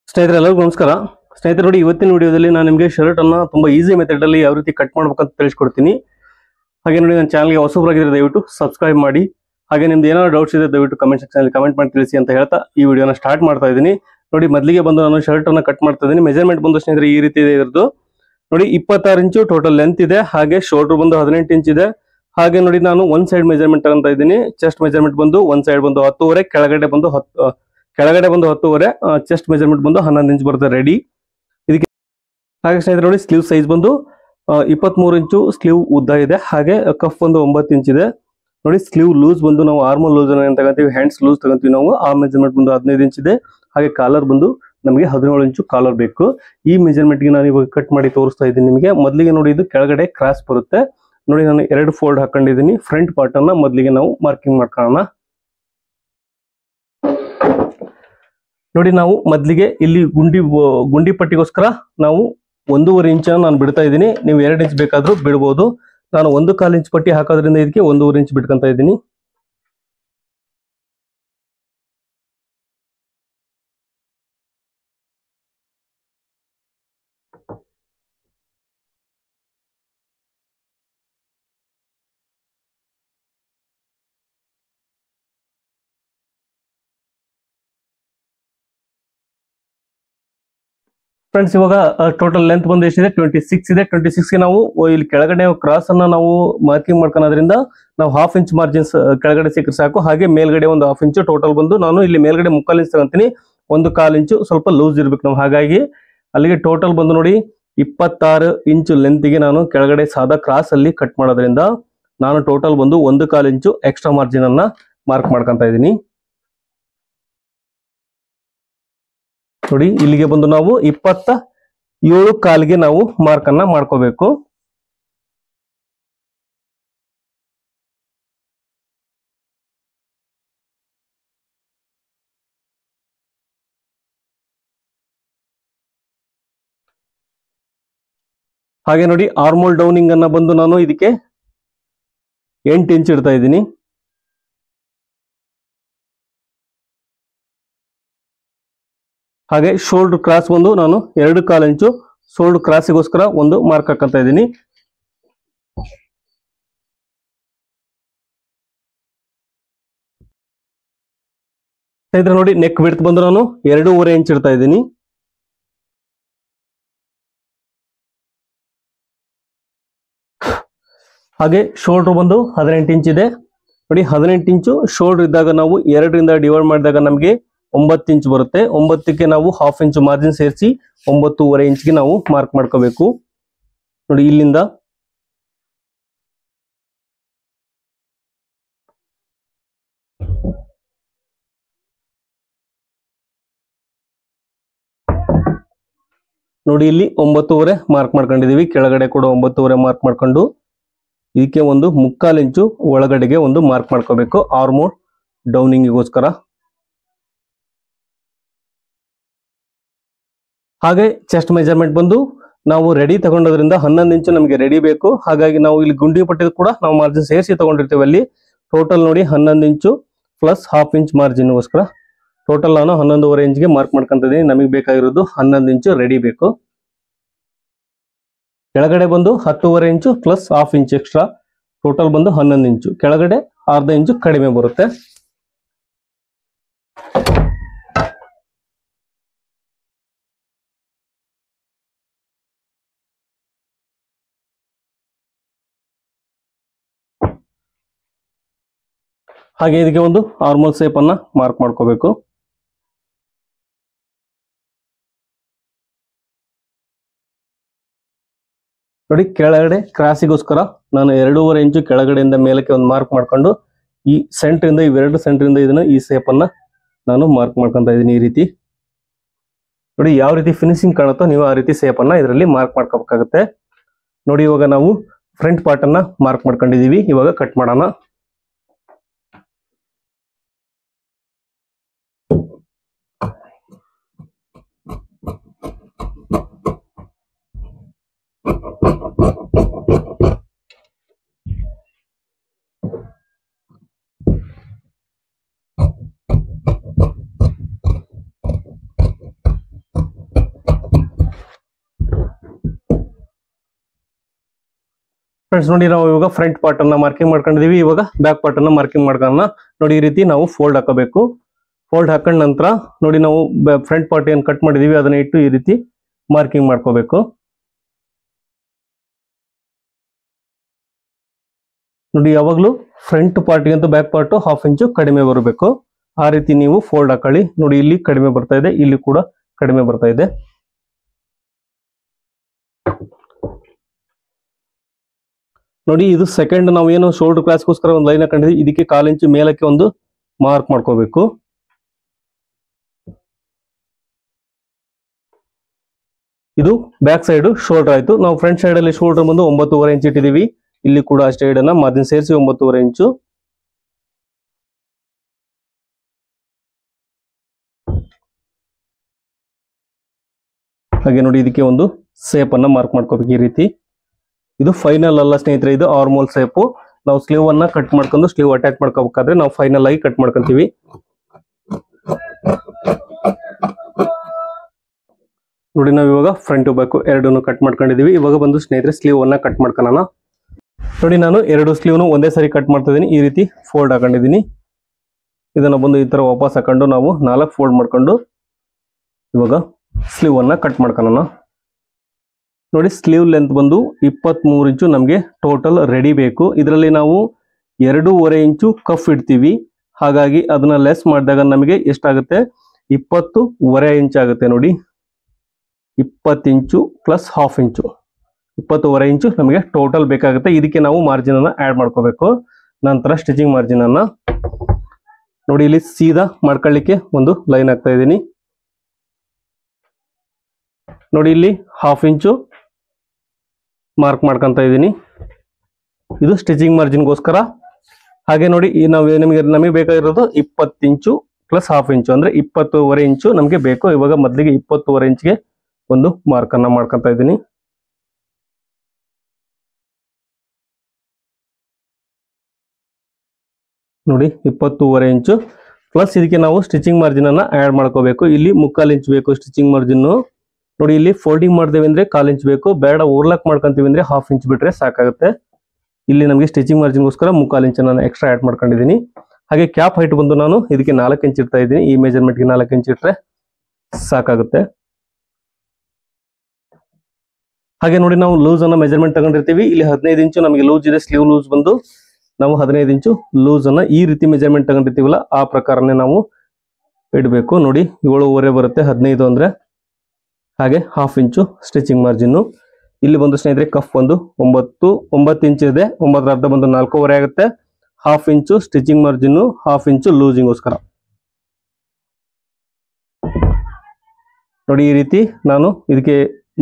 ಸ್ನೇಹಿತರೆ ಎಲ್ಲರಿಗೂ ನಮಸ್ಕಾರ. ಸ್ನೇಹಿತರೆ ನೋಡಿ, ಇವತ್ತಿನ ವಿಡಿಯೋದಲ್ಲಿ ನಾನು ನಿಮಗೆ ಶರ್ಟ್ ಅನ್ನ ತುಂಬಾ ಈಸಿ ಮೆಥಡ್ ಅಲ್ಲಿ ಯಾವ ರೀತಿ ಕಟ್ ಮಾಡ್ಬೇಕಂತ ತಿಳಿಸ್ಕೊಡ್ತೀನಿ. ಹಾಗೆ ನೋಡಿ, ನನ್ನ ಚಾನಲ್ಗೆ ಹೊಸಬರಾಗಿದ್ರೆ ದಯವಿಟ್ಟು ಸಬ್ಸ್ಕ್ರೈಬ್ ಮಾಡಿ. ಹಾಗೆ ನಿಮ್ದು ಏನಾದ್ರು ಡೌಟ್ಸ್ ಇದೆ ದಯವಿಟ್ಟು ಕಮೆಂಟ್ ಸೆಕ್ಷನ್ ಅಲ್ಲಿ ಕಮೆಂಟ್ ಮಾಡಿ ತಿಳಿಸಿ ಅಂತ ಹೇಳ್ತಾ ಈ ವಿಡಿಯೋನ ಸ್ಟಾರ್ಟ್ ಮಾಡ್ತಾ ಇದ್ದೀನಿ. ನೋಡಿ, ಮೊದಲಿಗೆ ಬಂದು ನಾನು ಶರ್ಟ್ ಅನ್ನ ಕಟ್ ಮಾಡ್ತಾ ಇದ್ದೀನಿ. ಮೆಜರ್ಮೆಂಟ್ ಬಂದು ಸ್ನೇಹಿತರೆ ಈ ರೀತಿ ಇದೆ ಇರೋದು. ನೋಡಿ, 26 ಇಂಚು ಟೋಟಲ್ ಲೆಂತ್ ಇದೆ. ಹಾಗೆ ಶೋಲ್ಡರ್ ಬಂದು 18 ಇಂಚ್ ಇದೆ. ಹಾಗೆ ನೋಡಿ, ನಾನು ಒಂದ್ ಸೈಡ್ ಮೆಜರ್ಮೆಂಟ್ ತಗೊಂತ ಇದ್ದೀನಿ. ಚೆಸ್ಟ್ ಮೆಜರ್ಮೆಂಟ್ ಬಂದು ಒಂದ್ ಸೈಡ್ ಬಂದು 10.5, ಕೆಳಗಡೆ ಬಂದು 10.5, ಚೆಸ್ಟ್ ಮೆಜರ್ಮೆಂಟ್ ಬಂದು 11 ಇಂಚ್ ಬರುತ್ತೆ ರೆಡಿ ಇದಕ್ಕೆ. ಹಾಗೆ ಸ್ನೇಹಿತರೆ ನೋಡಿ, ಸ್ಲೀವ್ ಸೈಜ್ ಬಂದು 23 ಇಂಚು ಸ್ಲೀವ್ ಉದ್ದ ಇದೆ. ಹಾಗೆ ಕಫ್ ಬಂದು 9 ಇಂಚ್ ಇದೆ. ನೋಡಿ, ಸ್ಲೀವ್ ಲೂಸ್ ಬಂದು ನಾವು ಆರ್ಮಲ್ ಲೂಸ್ ಅನ್ನ ತಗೊಂತೀವಿ, ಹ್ಯಾಂಡ್ಸ್ ಲೂಸ್ ತಗೊಂತೀವಿ ನಾವು. ಆ ಮೆಜರ್ಮೆಂಟ್ ಬಂದು 15 ಇಂಚ್ ಇದೆ. ಹಾಗೆ ಕಾಲರ್ ಬಂದು ನಮಗೆ 17 ಇಂಚು ಕಾಲರ್ ಬೇಕು. ಈ ಮೆಜರ್ಮೆಂಟ್ ಗೆ ನಾನು ಇವಾಗ ಕಟ್ ಮಾಡಿ ತೋರಿಸ್ತಾ ಇದ್ದೀನಿ ನಿಮಗೆ. ಮೊದಲಿಗೆ ನೋಡಿ, ಇದು ಕೆಳಗಡೆ ಕ್ರಾಸ್ ಬರುತ್ತೆ. ನೋಡಿ, ನಾನು 2 ಫೋಲ್ಡ್ ಹಾಕೊಂಡಿದ್ದೀನಿ. ಫ್ರಂಟ್ ಪಾರ್ಟ್ ಅನ್ನ ಮೊದಲಿಗೆ ನಾವು ಮಾರ್ಕಿಂಗ್ ಮಾಡ್ಕೊಳ್ಳೋಣ. ನೋಡಿ, ನಾವು ಮೊದಲಿಗೆ ಇಲ್ಲಿ ಗುಂಡಿ ಪಟ್ಟಿಗೋಸ್ಕರ ನಾವು 1.5 ಇಂಚ್ ನಾನು ಬಿಡ್ತಾ ಇದ್ದೀನಿ. ನೀವು 2 ಇಂಚ್ ಬೇಕಾದ್ರೂ ಬಿಡಬಹುದು. ನಾನು 1/4 ಇಂಚ್ ಪಟ್ಟಿ ಹಾಕೋದ್ರಿಂದ ಇದಕ್ಕೆ 1.5 ಇಂಚ್ ಬಿಟ್ಕೊಂತ ಇದ್ದೀನಿ. ಫ್ರೆಂಡ್ಸ್, ಇವಾಗ ಟೋಟಲ್ ಲೆಂತ್ ಬಂದು ಎಷ್ಟಿದೆ? 26 ಇದೆ. 26 ಗೆ ನಾವು ಇಲ್ಲಿ ಕೆಳಗಡೆ ಕ್ರಾಸ್ ಅನ್ನ ನಾವು ಮಾರ್ಕಿಂಗ್ ಮಾಡ್ಕೊಳ್ಳೋದ್ರಿಂದ ನಾವು 1/2 ಇಂಚ್ ಮಾರ್ಜಿನ್ಸ್ ಕೆಳಗಡೆ ಸಿಕ್ಕರೆ ಸಾಕು. ಹಾಗೆ ಮೇಲ್ಗಡೆ ಒಂದು 1/2 ಇಂಚು. ಟೋಟಲ್ ಬಂದು ನಾನು ಇಲ್ಲಿ ಮೇಲ್ಗಡೆ 3/4 ಇಂಚ್ ತಗೊಂತೀನಿ. 1/4 ಇಂಚು ಸ್ವಲ್ಪ ಲೂಸ್ ಇರ್ಬೇಕು ನಾವು. ಹಾಗಾಗಿ ಅಲ್ಲಿಗೆ ಟೋಟಲ್ ಬಂದು ನೋಡಿ 26 ಇಂಚು ಲೆಂತ್ಗೆ ನಾನು ಕೆಳಗಡೆ ಸಾದಾ ಕ್ರಾಸ್ ಅಲ್ಲಿ ಕಟ್ ಮಾಡೋದ್ರಿಂದ ನಾನು ಟೋಟಲ್ ಬಂದು 1/4 ಇಂಚು ಎಕ್ಸ್ಟ್ರಾ ಮಾರ್ಜಿನ್ ಅನ್ನ ಮಾರ್ಕ್ ಮಾಡ್ಕೊಂತ ಇದ್ದೀನಿ. ನೋಡಿ, ಇಲ್ಲಿಗೆ ಬಂದು ನಾವು 27 ಕಾಲಿಗೆ ನಾವು ಮಾರ್ಕ್ ಅನ್ನ ಮಾಡ್ಕೋಬೇಕು. ಹಾಗೆ ನೋಡಿ, ಆರ್ಮೋಲ್ ಡೌನಿಂಗ್ ಅನ್ನ ಬಂದು ನಾನು ಇದಕ್ಕೆ 8 ಇಂಚ್ ಇಡ್ತಾ ಇದ್ದೀನಿ. ಹಾಗೆ ಶೋಲ್ಡರ್ ಕ್ರಾಸ್ ಬಂದು ನಾನು 2/4 ಇಂಚು ಶೋಲ್ಡರ್ ಕ್ರಾಸಿಗೋಸ್ಕರ ಒಂದು ಮಾರ್ಕ್ ಹಾಕಂತ ಇದ್ದೀನಿ. ಸ್ನೇಹಿತರೆ ನೋಡಿ, ನೆಕ್ ವಿಡ್ತ್ ಬಂದು ನಾನು 2.5 ಇಂಚ್ ಇಡ್ತಾ ಇದ್ದೀನಿ. ಹಾಗೆ ಶೋಲ್ಡರ್ ಬಂದು 18 ಇಂಚ್ ಇದೆ. ನೋಡಿ, 18 ಇಂಚು ಶೋಲ್ಡರ್ ಇದ್ದಾಗ ನಾವು 2ರಿಂದ ಡಿವೈಡ್ ಮಾಡಿದಾಗ ನಮಗೆ 9 ಇಂಚ್ ಬರುತ್ತೆ. 9ಕ್ಕೆ ನಾವು 1/2 ಇಂಚ್ ಮಾರ್ಜಿನ್ ಸೇರಿಸಿ 9.5 ಇಂಚ್ಗೆ ನಾವು ಮಾರ್ಕ್ ಮಾಡ್ಕೋಬೇಕು. ನೋಡಿ, ಇಲ್ಲಿಂದ ನೋಡಿ, ಇಲ್ಲಿ 9.5 ಮಾರ್ಕ್ ಮಾಡ್ಕೊಂಡಿದೀವಿ. ಕೆಳಗಡೆ ಕೂಡ 9.5 ಮಾರ್ಕ್ ಮಾಡ್ಕೊಂಡು ಇದಕ್ಕೆ ಒಂದು 3/4 ಇಂಚು ಒಳಗಡೆಗೆ ಒಂದು ಮಾರ್ಕ್ ಮಾಡ್ಕೋಬೇಕು ಆರ್ಮೋಲ್ ಡೌನಿಂಗಿಗೋಸ್ಕರ. ಹಾಗೆ ಚೆಸ್ಟ್ ಮೆಜರ್ಮೆಂಟ್ ಬಂದು ನಾವು ರೆಡಿ ತಗೊಂಡೋದ್ರಿಂದ 11 ಇಂಚು ನಮಗೆ ರೆಡಿ ಬೇಕು. ಹಾಗಾಗಿ ನಾವು ಇಲ್ಲಿ ಗುಂಡಿ ಪಟ್ಟಿದ ಕೂಡ ನಾವು ಮಾರ್ಜಿನ್ ಸೇರಿಸಿ ತಗೊಂಡಿರ್ತೀವಿ. ಅಲ್ಲಿ ಟೋಟಲ್ ನೋಡಿ 11 ಇಂಚು ಪ್ಲಸ್ 1/2 ಇಂಚ್ ಮಾರ್ಜಿನ್ಗೋಸ್ಕರ ಟೋಟಲ್ ನಾನು 11.5 ಇಂಚ್ಗೆ ಮಾರ್ಕ್ ಮಾಡ್ಕೊಂತಿದ್ದೀನಿ. ನಮಗೆ ಬೇಕಾಗಿರೋದು 11 ಇಂಚು ರೆಡಿ ಬೇಕು. ಕೆಳಗಡೆ ಬಂದು 10.5 ಇಂಚು ಪ್ಲಸ್ 1/2 ಇಂಚ್ ಎಕ್ಸ್ಟ್ರಾ, ಟೋಟಲ್ ಬಂದು 11 ಇಂಚು. ಕೆಳಗಡೆ 1/2 ಇಂಚು ಕಡಿಮೆ ಬರುತ್ತೆ. ಹಾಗೆ ಇದಕ್ಕೆ ಒಂದು ಆರ್ಮಲ್ ಶೇಪ್ ಅನ್ನ ಮಾರ್ಕ್ ಮಾಡ್ಕೋಬೇಕು. ನೋಡಿ, ಕೆಳಗಡೆ ಕ್ರಾಸಿಗೋಸ್ಕರ ನಾನು 2.5 ಇಂಚು ಕೆಳಗಡೆಯಿಂದ ಮೇಲಕ್ಕೆ ಒಂದು ಮಾರ್ಕ್ ಮಾಡ್ಕೊಂಡು ಈ ಸೆಂಟ್ರಿಂದ ಇವೆರಡು ಸೆಂಟ್ರಿಂದ ಇದನ್ನ ಈ ಶೇಪ್ ಅನ್ನ ನಾನು ಮಾರ್ಕ್ ಮಾಡ್ಕೊಂತ ಇದ್ದೀನಿ. ಈ ರೀತಿ ನೋಡಿ, ಯಾವ ರೀತಿ ಫಿನಿಶಿಂಗ್ ಕಾಣುತ್ತೋ ನೀವು ಆ ರೀತಿ ಶೇಪ್ ಅನ್ನ ಇದರಲ್ಲಿ ಮಾರ್ಕ್ ಮಾಡ್ಕೋಬೇಕಾಗುತ್ತೆ. ನೋಡಿ, ಇವಾಗ ನಾವು ಫ್ರಂಟ್ ಪಾರ್ಟ್ ಅನ್ನ ಮಾರ್ಕ್ ಮಾಡ್ಕೊಂಡಿದೀವಿ. ಇವಾಗ ಕಟ್ ಮಾಡೋಣ. ಫ್ರೆಂಡ್ಸ್ ನೋಡಿ ನಾವು ಇವಾಗ ಫ್ರಂಟ್ ಪಾರ್ಟ್ ಅನ್ನ ಮಾರ್ಕಿಂಗ್ ಮಾಡ್ಕೊಂಡಿದೀವಿ. ಇವಾಗ ಬ್ಯಾಕ್ ಪಾರ್ಟ್ ಅನ್ನ ಮಾರ್ಕಿಂಗ್ ಮಾಡ್ಕೊಳ್ಳೋಣ. ನೋಡಿ ಈ ರೀತಿ ನಾವು ಫೋಲ್ಡ್ ಹಾಕಬೇಕು. ಫೋಲ್ಡ್ ಹಾಕೊಂಡ ನಂತರ ನೋಡಿ ನಾವು ಫ್ರಂಟ್ ಪಾರ್ಟ್ ಏನ್ ಕಟ್ ಮಾಡಿದೀವಿ ಅದನ್ನ ಇಟ್ಟು ಈ ರೀತಿ ಮಾರ್ಕಿಂಗ್ ಮಾಡ್ಕೋಬೇಕು. ನೋಡಿ ಯಾವಾಗ್ಲೂ ಫ್ರಂಟ್ ಪಾರ್ಟ್ಗಿಂತ ಬ್ಯಾಕ್ ಪಾರ್ಟ್ 1/2 ಇಂಚು ಕಡಿಮೆ ಬರಬೇಕು. ಆ ರೀತಿ ನೀವು ಫೋಲ್ಡ್ ಹಾಕೊಳ್ಳಿ. ನೋಡಿ ಇಲ್ಲಿ ಕಡಿಮೆ ಬರ್ತಾ ಇದೆ, ಇಲ್ಲಿ ಕೂಡ ಕಡಿಮೆ ಬರ್ತಾ ಇದೆ. ನೋಡಿ ಇದು ಸೆಕೆಂಡ್ ನಾವು ಏನು ಶೋಲ್ಡರ್ ಕ್ಲಾಸ್ಗೋಸ್ಕರ ಒಂದು ಲೈನ್ ಹಾಕೊಂಡಿದ್ವಿ, ಇದಕ್ಕೆ 1/4 ಇಂಚು ಮೇಲಕ್ಕೆ ಒಂದು ಮಾರ್ಕ್ ಮಾಡ್ಕೋಬೇಕು. ಇದು ಬ್ಯಾಕ್ ಸೈಡ್ ಶೋಲ್ಡರ್ ಆಯ್ತು. ನಾವು ಫ್ರಂಟ್ ಸೈಡ್ ಅಲ್ಲಿ ಶೋಲ್ಡರ್ ಬಂದು 9.5 ಇಂಚ್ ಇಟ್ಟಿದೀವಿ. ಇಲ್ಲಿ ಕೂಡ ಅಷ್ಟೇ ಇಡೋಣ, ಮಾರ್ಜಿನ್ ಸೇರಿಸಿ 9.5 ಇಂಚು. ಹಾಗೆ ನೋಡಿ ಇದಕ್ಕೆ ಒಂದು ಸೇಪ್ ಅನ್ನ ಮಾರ್ಕ್ ಮಾಡ್ಕೋಬೇಕು ಈ ರೀತಿ. ಇದು ಫೈನಲ್ ಅಲ್ಲ ಸ್ನೇಹಿತರೆ, ಇದು ಆರ್ಮೋಲ್ ಸೇಪ್. ನಾವು ಸ್ಲೀವ್ ಅನ್ನ ಕಟ್ ಮಾಡ್ಕೊಂಡು ಸ್ಲೀವ್ ಅಟ್ಯಾಚ್ ಮಾಡ್ಕೋಬೇಕಾದ್ರೆ ನಾವು ಫೈನಲ್ ಆಗಿ ಕಟ್ ಮಾಡ್ಕೊಂತೀವಿ. ನೋಡಿ ನಾವು ಇವಾಗ ಫ್ರಂಟ್ ಬ್ಯಾಕ್ ಎರಡನ್ನು ಕಟ್ ಮಾಡ್ಕೊಂಡಿದೀವಿ. ಇವಾಗ ಬಂದು ಸ್ನೇಹಿತರೆ ಸ್ಲೀವ್ ಅನ್ನ ಕಟ್ ಮಾಡ್ಕೊಳ್ಳೋಣ. ನೋಡಿ ನಾನು 2 ಸ್ಲೀವ್ನು ಒಂದೇ ಸಾರಿ ಕಟ್ ಮಾಡ್ತಾ ಇದೀನಿ. ಈ ರೀತಿ ಫೋಲ್ಡ್ ಹಾಕೊಂಡಿದೀನಿ. ಇದನ್ನ ಬಂದು ಈ ತರ ವಾಪಸ್ ಹಾಕೊಂಡು ನಾವು 4 ಫೋಲ್ಡ್ ಮಾಡ್ಕೊಂಡು ಇವಾಗ ಸ್ಲೀವ್ ಅನ್ನ ಕಟ್ ಮಾಡ್ಕೊಳ್ಳೋಣ. ನೋಡಿ ಸ್ಲೀವ್ ಲೆಂತ್ ಬಂದು 23 ಇಂಚು ನಮಗೆ ಟೋಟಲ್ ರೆಡಿ ಬೇಕು. ಇದರಲ್ಲಿ ನಾವು 2.5 ಇಂಚು ಕಫ್ ಇಡ್ತೀವಿ. ಹಾಗಾಗಿ ಅದನ್ನ ಲೆಸ್ ಮಾಡಿದಾಗ ನಮಗೆ ಎಷ್ಟಾಗುತ್ತೆ, 20.5 ಇಂಚ್ ಆಗುತ್ತೆ. ನೋಡಿ 20 ಇಂಚು ಪ್ಲಸ್ 1/2 ಇಂಚು, 20.5 ಇಂಚು ನಮಗೆ ಟೋಟಲ್ ಬೇಕಾಗುತ್ತೆ. ಇದಕ್ಕೆ ನಾವು ಮಾರ್ಜಿನ್ ಅನ್ನ ಆಡ್ ಮಾಡ್ಕೋಬೇಕು. ನಂತರ ಸ್ಟಿಚಿಂಗ್ ಮಾರ್ಜಿನ್ ಅನ್ನ ನೋಡಿ ಇಲ್ಲಿ ಸೀದಾ ಮಾಡ್ಕೊಳ್ಳಿಕ್ಕೆ ಒಂದು ಲೈನ್ ಹಾಕ್ತಾ ಇದ್ದೀನಿ. ನೋಡಿ ಇಲ್ಲಿ 1/2 ಇಂಚು ಮಾರ್ಕ್ ಮಾಡ್ಕೊಂತ ಇದ್ದೀನಿ. ಇದು ಸ್ಟಿಚಿಂಗ್ ಮಾರ್ಜಿನ್ಗೋಸ್ಕರ. ಹಾಗೆ ನೋಡಿ ನಮಗೆ ಬೇಕಾಗಿರೋದು 20 ಇಂಚು ಪ್ಲಸ್ 1/2 ಇಂಚು ಅಂದ್ರೆ 20.5 ಇಂಚು ನಮಗೆ ಬೇಕು. ಇವಾಗ ಮೊದಲಿಗೆ 20.5 ಇಂಚ್ಗೆ ಒಂದು ಮಾರ್ಕ್ ಅನ್ನ ಮಾಡ್ಕೊಂತ ಇದ್ದೀನಿ. ನೋಡಿ 20.5 ಇಂಚು ಪ್ಲಸ್ ಇದಕ್ಕೆ ನಾವು ಸ್ಟಿಚಿಂಗ್ ಮಾರ್ಜಿನ್ ಅನ್ನ ಆಡ್ ಮಾಡ್ಕೋಬೇಕು. ಇಲ್ಲಿ 3/4 ಇಂಚ್ ಬೇಕು ಸ್ಟಿಚಿಂಗ್ ಮಾರ್ಜಿನ್. ನೋಡಿ ಇಲ್ಲಿ ಫೋಲ್ಡಿಂಗ್ ಮಾಡ್ದೇವೆ ಅಂದ್ರೆ 1/4 ಇಂಚ್ ಬೇಕು. ಬೇಡ ಓವರ್ಲಾಕ್ ಮಾಡ್ಕೊಂತೀವಿ ಅಂದ್ರೆ 1/2 ಇಂಚ್ ಬಿಟ್ರೆ ಸಾಕಾಗುತ್ತೆ. ಇಲ್ಲಿ ನಮಗೆ ಸ್ಟಿಚಿಂಗ್ ಮಾರ್ಜಿನ್ಗೋಸ್ಕರ 3/4 ಇಂಚ್ ನಾನು ಎಕ್ಸ್ಟ್ರಾ ಆಡ್ ಮಾಡ್ಕೊಂಡಿದ್ದೀನಿ. ಹಾಗೆ ಕ್ಯಾಪ್ ಹೈಟ್ ಬಂದು ನಾನು ಇದಕ್ಕೆ 4 ಇಂಚ್ ಇಡ್ತಾ ಇದ್ದೀನಿ. ಈ ಮೆಜರ್ಮೆಂಟ್ಗೆ 4 ಇಂಚ್ ಇಟ್ರೆ ಸಾಕಾಗುತ್ತೆ. ಹಾಗೆ ನೋಡಿ ನಾವು ಲೂಸ್ ಅನ್ನ ಮೆಜರ್ಮೆಂಟ್ ತಗೊಂಡಿರ್ತೀವಿ. ಇಲ್ಲಿ 15 ಇಂಚು ನಮಗೆ ಲೂಸ್ ಇದೆ. ಸ್ಲೀವ್ ಲೂಸ್ ಬಂದು ನಾವು 15 ಇಂಚು ಲೂಸ್ ಅನ್ನ ಈ ರೀತಿ ಮೆಜರ್ಮೆಂಟ್ ತಗೊಂಡಿರ್ತೀವಲ್ಲ ಆ ಪ್ರಕಾರನೇ ನಾವು ಇಡಬೇಕು. ನೋಡಿ 7.5 ಬರುತ್ತೆ 15 ಅಂದ್ರೆ. ಹಾಗೆ 1/2 ಇಂಚು ಸ್ಟಿಚಿಂಗ್ ಮಾರ್ಜಿನ್. ಇಲ್ಲಿ ಬಂದು ಸ್ನೇಹಿತರೆ ಕಫ್ ಬಂದು 9 ಇಂಚ್ ಇದೆ. 9 ಅರ್ಧ ಬಂದು 4.5 ಆಗುತ್ತೆ. 1/2 ಇಂಚು ಸ್ಟಿಚಿಂಗ್ ಮಾರ್ಜಿನ್, 1/2 ಇಂಚು ಲೂಸಿಂಗ್ಗೋಸ್ಕರ. ನೋಡಿ ಈ ರೀತಿ ನಾನು ಇದಕ್ಕೆ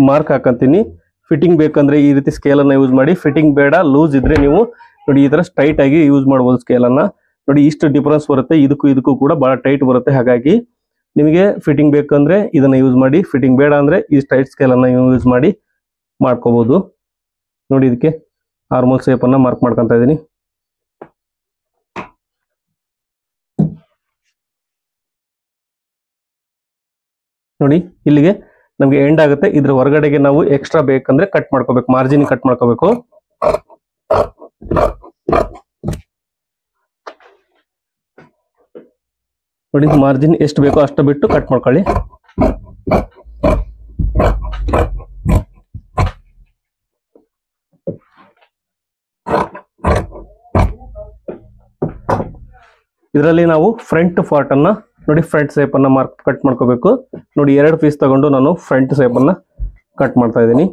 ಮಾರ್ಕ್ ಹಾಕಂತೀನಿ. ಫಿಟ್ಟಿಂಗ್ ಬೇಕಂದ್ರೆ ಈ ರೀತಿ ಸ್ಕೇಲ್ ಅನ್ನ ಯೂಸ್ ಮಾಡಿ. ಫಿಟ್ಟಿಂಗ್ ಬೇಡ ಲೂಸ್ ಇದ್ರೆ ನೀವು ನೋಡಿ ಈ ತರ ಸ್ಟ್ರೈಟ್ ಆಗಿ ಯೂಸ್ ಮಾಡಬಹುದು ಸ್ಕೇಲ್ ಅನ್ನ. ನೋಡಿ ಇಷ್ಟು ಡಿಫರೆನ್ಸ್ ಬರುತ್ತೆ. ಇದಕ್ಕೂ ಕೂಡ ಬಹಳ ಟೈಟ್ ಬರುತ್ತೆ. ಹಾಗಾಗಿ ನಿಮಗೆ ಫಿಟ್ಟಿಂಗ್ ಬೇಕಂದ್ರೆ ಇದನ್ನ ಯೂಸ್ ಮಾಡಿ. ಫಿಟ್ಟಿಂಗ್ ಬೇಡ ಅಂದ್ರೆ ಈ ಸ್ಟ್ರೈಟ್ ಸ್ಕೇಲ್ ಅನ್ನ ಯೂಸ್ ಮಾಡಿ ಮಾಡ್ಕೋಬಹುದು. ನೋಡಿ ಇದಕ್ಕೆ ಆರ್ಮೋಲ್ ಶೇಪ್ ಅನ್ನ ಮಾರ್ಕ್ ಮಾಡ್ಕೊಂತ ಇದ್ದೀನಿ. ನೋಡಿ ಇಲ್ಲಿಗೆ ನಮಗೆ ಎಂಡ್ ಆಗುತ್ತೆ. ಇದ್ರ ಹೊರಗಡೆಗೆ ನಾವು ಎಕ್ಸ್ಟ್ರಾ ಬೇಕಂದ್ರೆ ಕಟ್ ಮಾಡ್ಕೋಬೇಕು, ಮಾರ್ಜಿನ್ ಕಟ್ ಮಾಡ್ಕೋಬೇಕು. ನೋಡಿ ಮಾರ್ಜಿನ್ ಎಷ್ಟು ಬೇಕೋ ಅಷ್ಟು ಬಿಟ್ಟು ಕಟ್ ಮಾಡ್ಕೊಳ್ಳಿ. ಇದರಲ್ಲಿ ನಾವು ಫ್ರಂಟ್ ಪಾರ್ಟ್ ಅನ್ನ ನೋಡಿ ಫ್ರಂಟ್ ಶೇಪ್ ಅನ್ನ ಕಟ್ ಮಾಡ್ಕೋಬೇಕು. ನೋಡಿ 2 ಪೀಸ್ ತಗೊಂಡು ನಾನು ಫ್ರಂಟ್ ಶೇಪ್ ಅನ್ನ ಕಟ್ ಮಾಡ್ತಾ ಇದ್ದೀನಿ.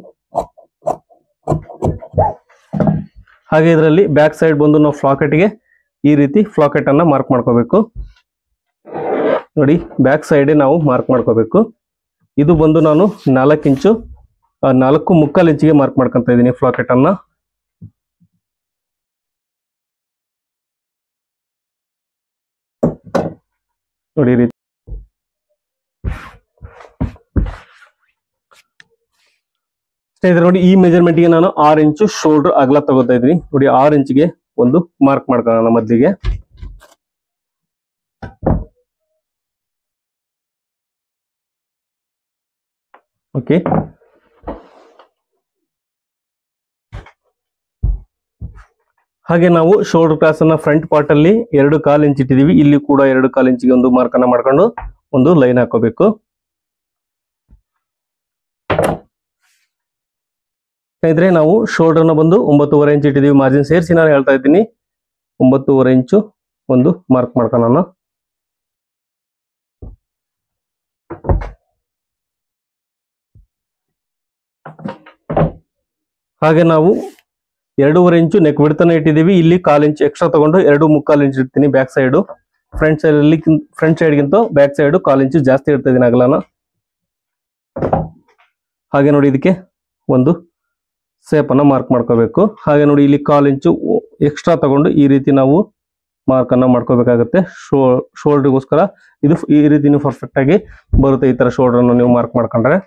ಹಾಗೆ ಇದರಲ್ಲಿ ಬ್ಯಾಕ್ ಸೈಡ್ ಬಂದು ನಾವು ಫ್ಲಾಕೆಟ್ಗೆ ಈ ರೀತಿ ಫ್ಲಾಕೆಟ್ ಅನ್ನ ಮಾರ್ಕ್ ಮಾಡ್ಕೋಬೇಕು. ನೋಡಿ ಬ್ಯಾಕ್ ಸೈಡ್ ನಾವು ಮಾರ್ಕ್ ಮಾಡ್ಕೋಬೇಕು. ಇದು ಬಂದು ನಾನು 4 ಇಂಚು 4.25 ಇಂಚಿಗೆ ಮಾರ್ಕ್ ಮಾಡ್ಕೊಂತ ಇದ್ದೀನಿ ಫ್ಲಾಕೆಟ್ ಅನ್ನ. ನೋಡಿ ಈ ರೀತಿ ಸ್ನೇಹಿತರೆ. ನೋಡಿ ಈ ಮೆಜರ್ಮೆಂಟ್ ಗೆ ನಾನು 6 ಇಂಚು ಶೋಲ್ಡರ್ ಅಗಲ ತಗೋತಾ ಇದ್ದೀನಿ. ನೋಡಿ 6 ಇಂಚಿಗೆ ಒಂದು ಮಾರ್ಕ್ ಮಾಡ್ಕೊಳ್ಳೋಣ ಮೊದಲಿಗೆ. ಓಕೆ ಹಾಗೆ ನಾವು ಶೋಲ್ಡರ್ ಕ್ರಾಸ್ ಅನ್ನ ಫ್ರಂಟ್ ಪಾರ್ಟ್ ಅಲ್ಲಿ 2.25 ಇಂಚ್ ಇಟ್ಟಿದೀವಿ. ಇಲ್ಲಿ ಕೂಡ 2.25 ಇಂಚಿಗೆ ಒಂದು ಮಾರ್ಕ್ ಅನ್ನ ಮಾಡ್ಕೊಂಡು ಒಂದು ಲೈನ್ ಹಾಕೋಬೇಕು. ಸ್ನೇಹಿತರೆ, ನಾವು ಶೋಲ್ಡರ್ ನ ಬಂದು 9.5 ಇಂಚ್ ಇಟ್ಟಿದೀವಿ. ಮಾರ್ಜಿನ್ ಸೇರಿಸಿ ನಾನು ಹೇಳ್ತಾ ಇದ್ದೀನಿ 9.5 ಇಂಚು ಒಂದು ಮಾರ್ಕ್ ಮಾಡ್ಕೊಳ್ಳೋಣ. ಹಾಗೆ ನಾವು 2.5 ಇಂಚು ನೆಕ್ ಬಿಡ್ತಾನೆ ಇಟ್ಟಿದೀವಿ. ಇಲ್ಲಿ 1/4 ಇಂಚ್ ಎಕ್ಸ್ಟ್ರಾ ತಗೊಂಡು 2.75 ಇಂಚ್ ಇಡ್ತೀನಿ ಬ್ಯಾಕ್ ಸೈಡ್. ಫ್ರಂಟ್ ಸೈಡ್ಗಿಂತ ಬ್ಯಾಕ್ ಸೈಡ್ 1/4 ಇಂಚು ಜಾಸ್ತಿ ಇಡ್ತಾ ಇದೀನಿ ಅಗಲನ. ಹಾಗೆ ನೋಡಿ, ಇದಕ್ಕೆ ಒಂದು ಸೇಪ್ ಅನ್ನ ಮಾರ್ಕ್ ಮಾಡ್ಕೋಬೇಕು. ಹಾಗೆ ನೋಡಿ, ಇಲ್ಲಿ 1/4 ಇಂಚು ಎಕ್ಸ್ಟ್ರಾ ತಗೊಂಡು ಈ ರೀತಿ ನಾವು ಮಾರ್ಕ್ ಅನ್ನ ಮಾಡ್ಕೋಬೇಕಾಗುತ್ತೆ. ಶೋಲ್ಡರ್ಗೋಸ್ಕರ ಇದು ಈ ರೀತಿ ನೀವು ಪರ್ಫೆಕ್ಟ್ ಆಗಿ ಬರುತ್ತೆ. ಈ ತರ ಶೋಲ್ಡರ್ ಅನ್ನು ನೀವು ಮಾರ್ಕ್ ಮಾಡ್ಕೊಂಡ್ರೆ